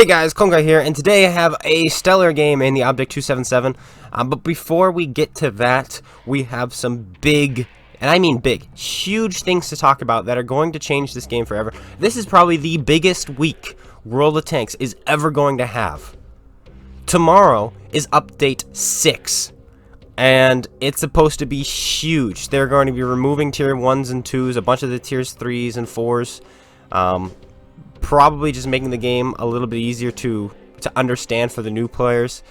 Hey guys, Konga here, and today I have a stellar game in the Object 277. But before we get to that, we have some big, and I mean big, huge things to talk about that are going to change this game forever. This is probably the biggest week World of Tanks is ever going to have. Tomorrow is Update 6, and it's supposed to be huge. They're going to be removing Tier 1s and 2s, a bunch of the Tiers 3s and 4s. Probably just making the game a little bit easier to understand for the new players,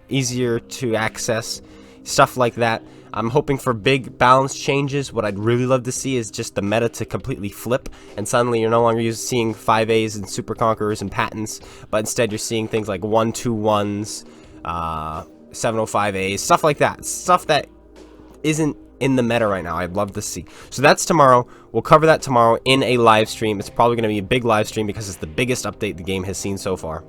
easier to access, stuff like that. I'm hoping for big balance changes. What I'd really love to see is just the meta to completely flip, and suddenly you're no longer seeing 5As and Super Conquerors and Patents, but instead you're seeing things like 121s, 705As, stuff like that. Stuff that isn't in the meta right now. I'd love to see. So that's tomorrow. We'll cover that tomorrow in a live stream. It's probably going to be a big live stream because it's the biggest update the game has seen so far.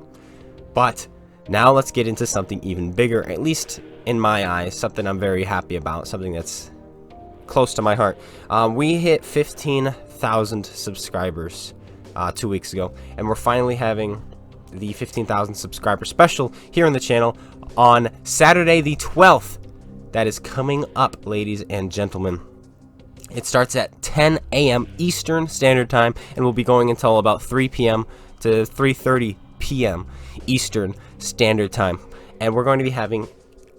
But now let's get into something even bigger, at least in my eyes, something I'm very happy about, something that's close to my heart. We hit 15,000 subscribers 2 weeks ago, and we're finally having the 15,000 subscriber special here on the channel on Saturday the 12th. That is coming up, ladies and gentlemen. It starts at 10 a.m. Eastern Standard Time and will be going until about 3 p.m. to 3:30 p.m. Eastern Standard Time. And we're going to be having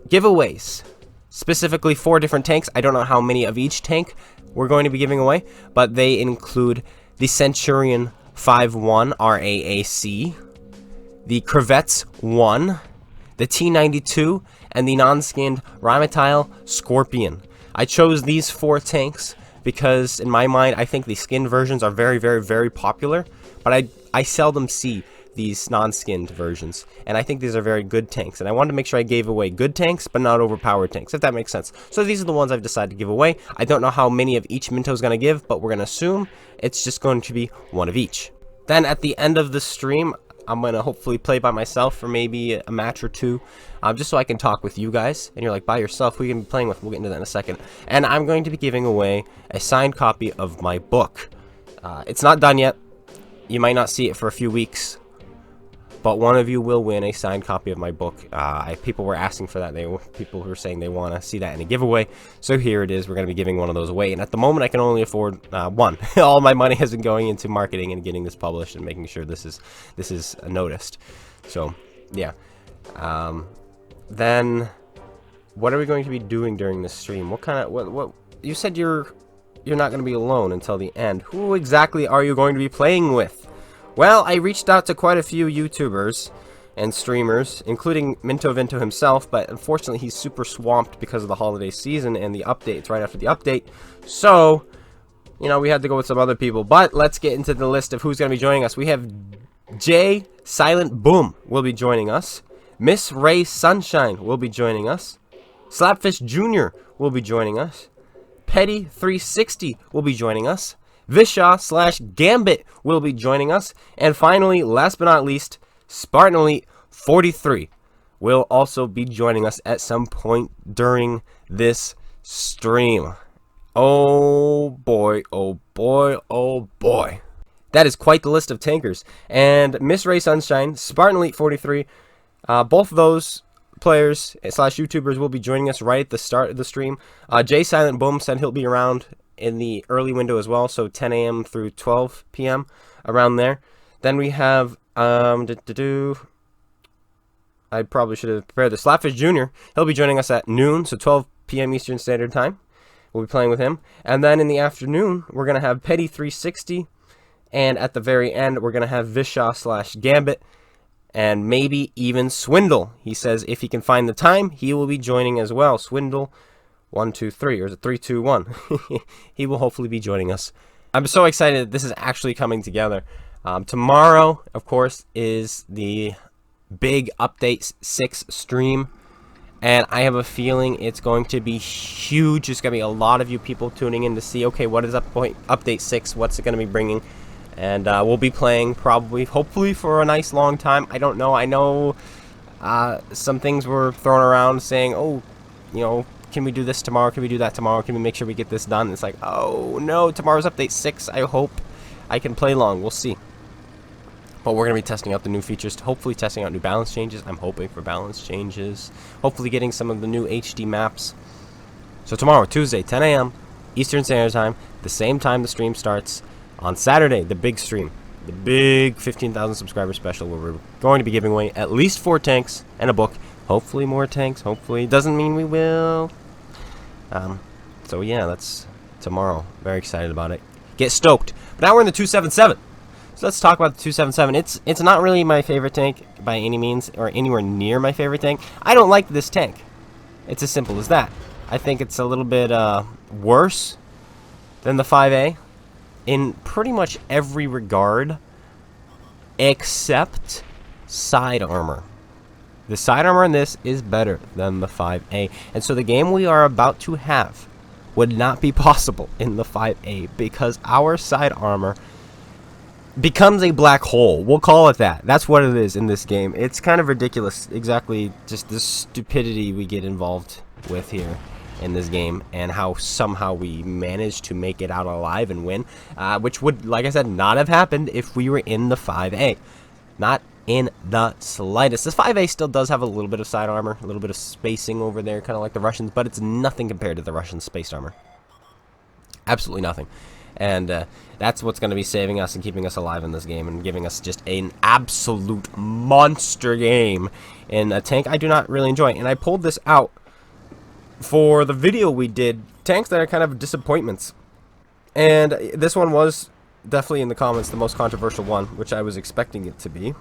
giveaways, specifically 4 different tanks. I don't know how many of each tank we're going to be giving away, but they include the Centurion 5-1 RAAC, the Crevettes 1, the T-92, and the non-skinned Rheinmetall Scorpion. I chose these 4 tanks because, in my mind, I think the skinned versions are very, very, very popular, but I seldom see these non-skinned versions, and I think these are very good tanks, and I wanted to make sure I gave away good tanks, but not overpowered tanks, if that makes sense. So these are the ones I've decided to give away. I don't know how many of each Minto is going to give, but we're going to assume it's just going to be one of each. Then at the end of the stream, I'm going to hopefully play by myself for maybe a match or 2, just so I can talk with you guys. And you're like, by yourself, who are you going to be playing with? We'll get into that in a second. And I'm going to be giving away a signed copy of my book. It's not done yet. You might not see it for a few weeks, but one of you will win a signed copy of my book. People were asking for that. People were saying they want to see that in a giveaway. So here it is. We're going to be giving one of those away. And at the moment, I can only afford one. All my money has been going into marketing and getting this published and making sure this is noticed. So yeah. Then what are we going to be doing during this stream? What you said you're not going to be alone until the end. Who exactly are you going to be playing with? Well, I reached out to quite a few YouTubers and streamers, including Minto Vinto himself, but unfortunately he's super swamped because of the holiday season and the updates right after the update. So, you know, we had to go with some other people. But let's get into the list of who's going to be joining us. We have J Silent Boom will be joining us. Miss Ray Sunshine will be joining us. Slapfish Jr. will be joining us. Petty 360 will be joining us. Vishaw/Gambit will be joining us. And finally, last but not least, Spartan Elite 43 will also be joining us at some point during this stream. Oh boy, oh boy, oh boy. That is quite the list of tankers. And Miss Ray Sunshine, Spartan Elite 43, both of those players / YouTubers will be joining us right at the start of the stream. Jay Silent Boom said he'll be around in the early window as well, so 10 a.m. through 12 p.m. around there. Then we have I probably should have prepared the Slapfish Jr. He'll be joining us at noon, so 12 p.m. Eastern Standard Time. We'll be playing with him. And then in the afternoon, we're going to have Petty 360, and at the very end, we're going to have Vishaw/Gambit, and maybe even Swindle. He says if he can find the time, he will be joining as well. Swindle 1, 2, 3, or is it 3, 2, 1? He will hopefully be joining us. I'm so excited that this is actually coming together. Tomorrow, of course, is the big Update 6 stream, and I have a feeling it's going to be huge. There's going to be a lot of you people tuning in to see, okay, what is Update 6? What's it going to be bringing? And we'll be playing probably, hopefully, for a nice long time. I don't know. I know some things were thrown around saying, oh, you know, can we do this tomorrow? Can we do that tomorrow? Can we make sure we get this done? It's like, oh no, tomorrow's Update 6. I hope I can play long. We'll see. But we're going to be testing out the new features, hopefully testing out new balance changes. I'm hoping for balance changes. Hopefully getting some of the new HD maps. So tomorrow, Tuesday, 10 a.m. Eastern Standard Time, the same time the stream starts. On Saturday, the big stream. The big 15,000 subscriber special where we're going to be giving away at least 4 tanks and a book. Hopefully more tanks. Hopefully. Doesn't mean we will. So yeah, that's tomorrow. Very excited about it. Get stoked. But now we're in the 277. So let's talk about the 277. It's not really my favorite tank by any means, or anywhere near my favorite tank. I don't like this tank. It's as simple as that. I think it's a little bit worse than the 5A in pretty much every regard except side armor. The side armor in this is better than the 5A. And so the game we are about to have would not be possible in the 5A because our side armor becomes a black hole. We'll call it that. That's what it is in this game. It's kind of ridiculous, exactly just the stupidity we get involved with here in this game and how somehow we managed to make it out alive and win, which would, like I said, not have happened if we were in the 5A. Not in the slightest. This 5A still does have a little bit of side armor, a little bit of spacing over there, kind of like the Russians, but it's nothing compared to the Russian space armor. Absolutely nothing. And that's what's going to be saving us and keeping us alive in this game and giving us just an absolute monster game in a tank I do not really enjoy. And I pulled this out for the video we did, tanks that are kind of disappointments. And this one was definitely in the comments the most controversial one, which I was expecting it to be,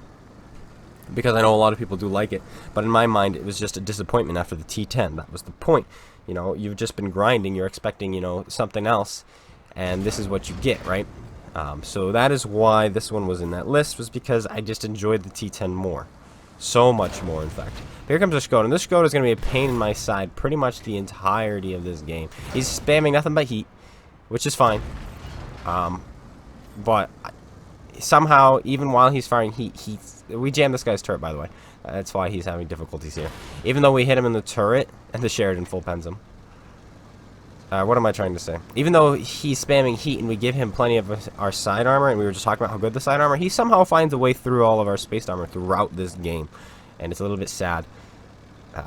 because I know a lot of people do like it. But in my mind, it was just a disappointment after the T10. That was the point. You know, you've just been grinding, you're expecting, you know, something else, and this is what you get, right? So that is why this one was in that list, was because I just enjoyed the T10 more. So much more, in fact. Here comes the Skoda, and this Skoda is going to be a pain in my side pretty much the entirety of this game. He's spamming nothing but heat, which is fine. But somehow, even while he's firing heat, we jammed this guy's turret, by the way. That's why he's having difficulties here. Even though we hit him in the turret, and the Sheridan full pens him. What am I trying to say? Even though he's spamming heat and we give him plenty of our side armor, and we were just talking about how good the side armor, he somehow finds a way through all of our space armor throughout this game. And it's a little bit sad.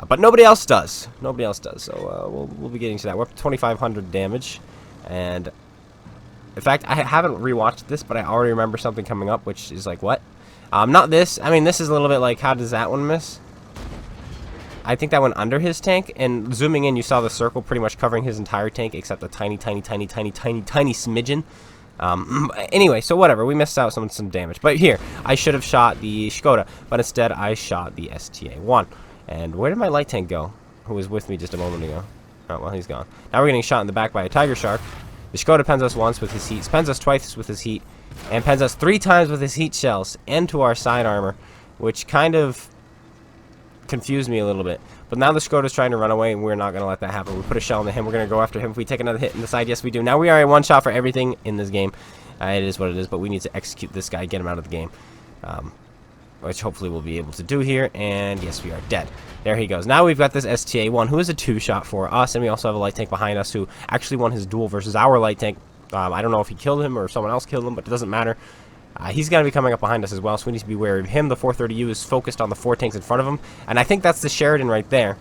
But nobody else does. Nobody else does. So we'll be getting to that. We're up to 2,500 damage. And in fact, I haven't rewatched this, but I already remember something coming up, which is like, what? Not this. I mean, this is a little bit like, how does that one miss? I think that went under his tank, and zooming in, you saw the circle pretty much covering his entire tank, except a tiny smidgen. Anyway, so whatever, we missed out on some damage. But here, I should have shot the Skoda, but instead I shot the STA-1. And where did my light tank go, who was with me just a moment ago? Oh, well, he's gone. Now we're getting shot in the back by a Tiger Shark. The Skoda pens us once with his heat, pens us twice with his heat, and pens us 3 times with his heat shells into our side armor, which kind of confused me a little bit. But now the Skoda's trying to run away, and we're not going to let that happen. We put a shell into him. We're going to go after him. If we take another hit in the side, yes, we do. Now we are a one-shot for everything in this game. It is what it is, but we need to execute this guy, get him out of the game, which hopefully we'll be able to do here. And yes, we are dead. There he goes. Now we've got this STA-1, who is a 2-shot for us, and we also have a light tank behind us who actually won his duel versus our light tank. I don't know if he killed him or someone else killed him, but it doesn't matter. He's going to be coming up behind us as well, so we need to be wary of him. The 430U is focused on the 4 tanks in front of him, and I think that's the Sheridan right there.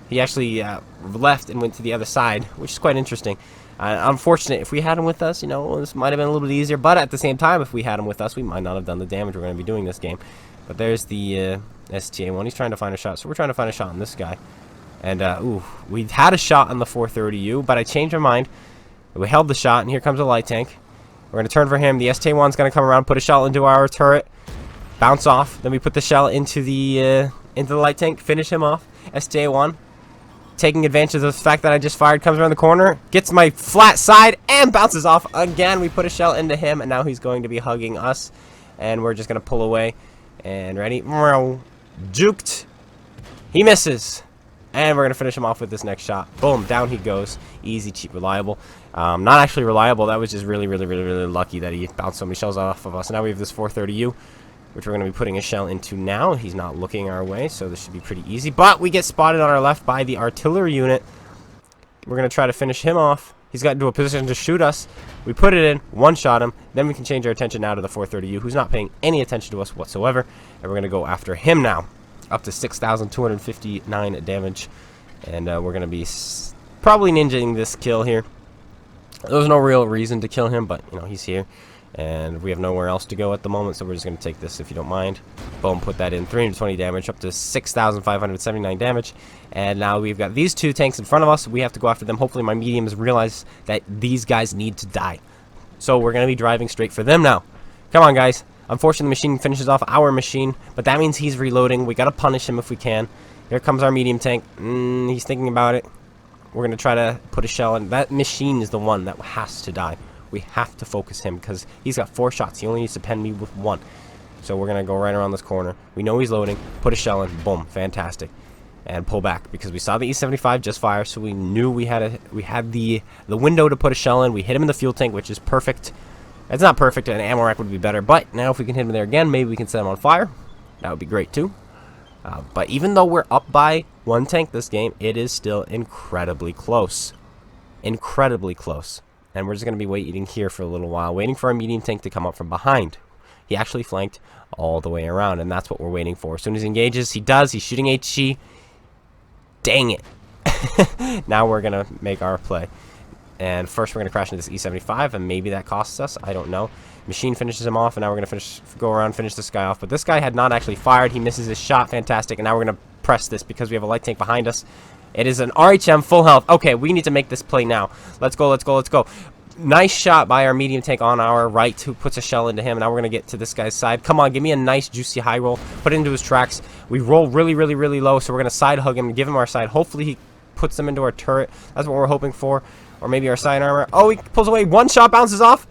He actually left and went to the other side, which is quite interesting. Unfortunate, if we had him with us, you know, this might have been a little bit easier, but at the same time, if we had him with us, we might not have done the damage we're going to be doing this game. But there's the STA-1. He's trying to find a shot, so we're trying to find a shot on this guy. And, ooh, we had a shot on the 430U, but I changed my mind. We held the shot, and here comes a light tank. We're going to turn for him. The STA-1's going to come around, put a shell into our turret, bounce off. Then we put the shell into the light tank, finish him off. STA-1, taking advantage of the fact that I just fired, comes around the corner, gets my flat side, and bounces off again. We put a shell into him, and now he's going to be hugging us. And we're just going to pull away. And ready? Juked. He misses. And we're going to finish him off with this next shot. Boom, down he goes. Easy, cheap, reliable. Not actually reliable. That was just really lucky that he bounced so many shells off of us. Now we have this 430U, which we're going to be putting a shell into now. He's not looking our way, so this should be pretty easy. But we get spotted on our left by the artillery unit. We're going to try to finish him off. He's got into a position to shoot us. We put it in, one-shot him. Then we can change our attention now to the 430U, who's not paying any attention to us whatsoever. And we're going to go after him now. Up to 6,259 damage. And we're going to be probably ninjaing this kill here. There's no real reason to kill him, but, you know, he's here. And we have nowhere else to go at the moment, so we're just going to take this if you don't mind. Boom, put that in. 320 damage, up to 6,579 damage. And now we've got these two tanks in front of us. We have to go after them. Hopefully my mediums realize that these guys need to die. So we're going to be driving straight for them now. Come on, guys. Unfortunately, the machine finishes off our machine, but that means he's reloading. We got to punish him if we can. Here comes our medium tank. He's thinking about it. We're going to try to put a shell in. That machine is the one that has to die. We have to focus him because he's got 4 shots. He only needs to pen me with 1. So we're going to go right around this corner. We know he's loading. Put a shell in. Boom. Fantastic. And pull back because we saw the E-75 just fire, so we knew we had the window to put a shell in. We hit him in the fuel tank, which is perfect. It's not perfect. An ammo rack would be better. But now if we can hit him there again, maybe we can set him on fire. That would be great too. But even though we're up by 1 tank this game, it is still incredibly close. Incredibly close. And we're just going to be waiting here for a little while, waiting for our medium tank to come up from behind. He actually flanked all the way around, and that's what we're waiting for. As soon as he engages, he does. He's shooting HE. Dang it. Now we're going to make our play. And first we're going to crash into this E-75, and maybe that costs us. I don't know. Machine finishes him off, and now we're going to go around, finish this guy off. But this guy had not actually fired. He misses his shot. Fantastic. And now we're going to press this because we have a light tank behind us. It is an RHM full health. Okay, we need to make this play now. Let's go, let's go, let's go. Nice shot by our medium tank on our right, who puts a shell into him. Now we're going to get to this guy's side. Come on, give me a nice, juicy high roll. Put it into his tracks. We roll really, really, really low, so we're going to side hug him and give him our side. Hopefully he puts them into our turret. That's what we're hoping for. Or maybe our side armor. Oh, he pulls away. 1 shot bounces off.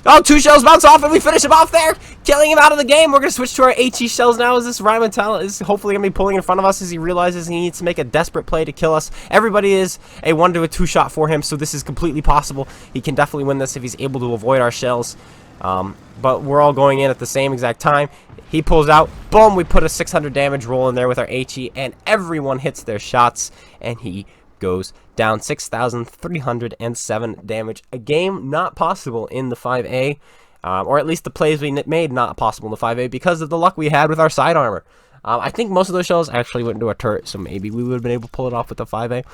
Oh, 2 shells bounce off, and we finish him off there, killing him out of the game. We're going to switch to our HE shells now, as this Rheinmetall is hopefully going to be pulling in front of us as he realizes he needs to make a desperate play to kill us. Everybody is a 1 to a 2 shot for him, so this is completely possible. He can definitely win this if he's able to avoid our shells. But we're all going in at the same exact time. He pulls out. Boom, we put a 600 damage roll in there with our HE, and everyone hits their shots, and he goes down. 6,307 damage. A game not possible in the 5A, or at least the plays we made not possible in the 5A because of the luck we had with our side armor. I think most of those shells actually went into a turret, so maybe we would have been able to pull it off with the 5A.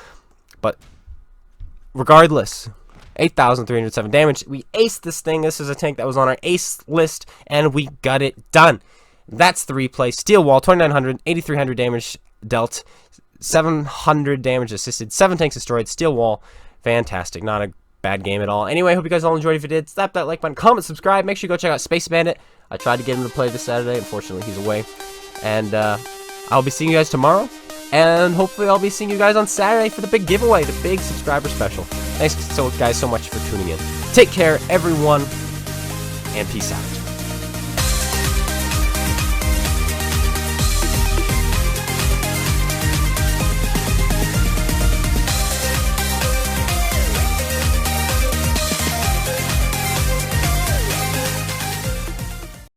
But regardless, 8,307 damage. We aced this thing. This is a tank that was on our ace list, and we got it done. That's the replay. Steel wall, 2,900, 8,300 damage dealt. 700 damage assisted, 7 tanks destroyed, steel wall, fantastic, not a bad game at all. Anyway, I hope you guys all enjoyed. If you did, slap that like button, comment, subscribe, make sure you go check out SpaceBANDIT. I tried to get him to play this Saturday, unfortunately he's away. And I'll be seeing you guys tomorrow, and hopefully I'll be seeing you guys on Saturday for the big giveaway, the big subscriber special. Thanks guys so much for tuning in. Take care everyone, and peace out.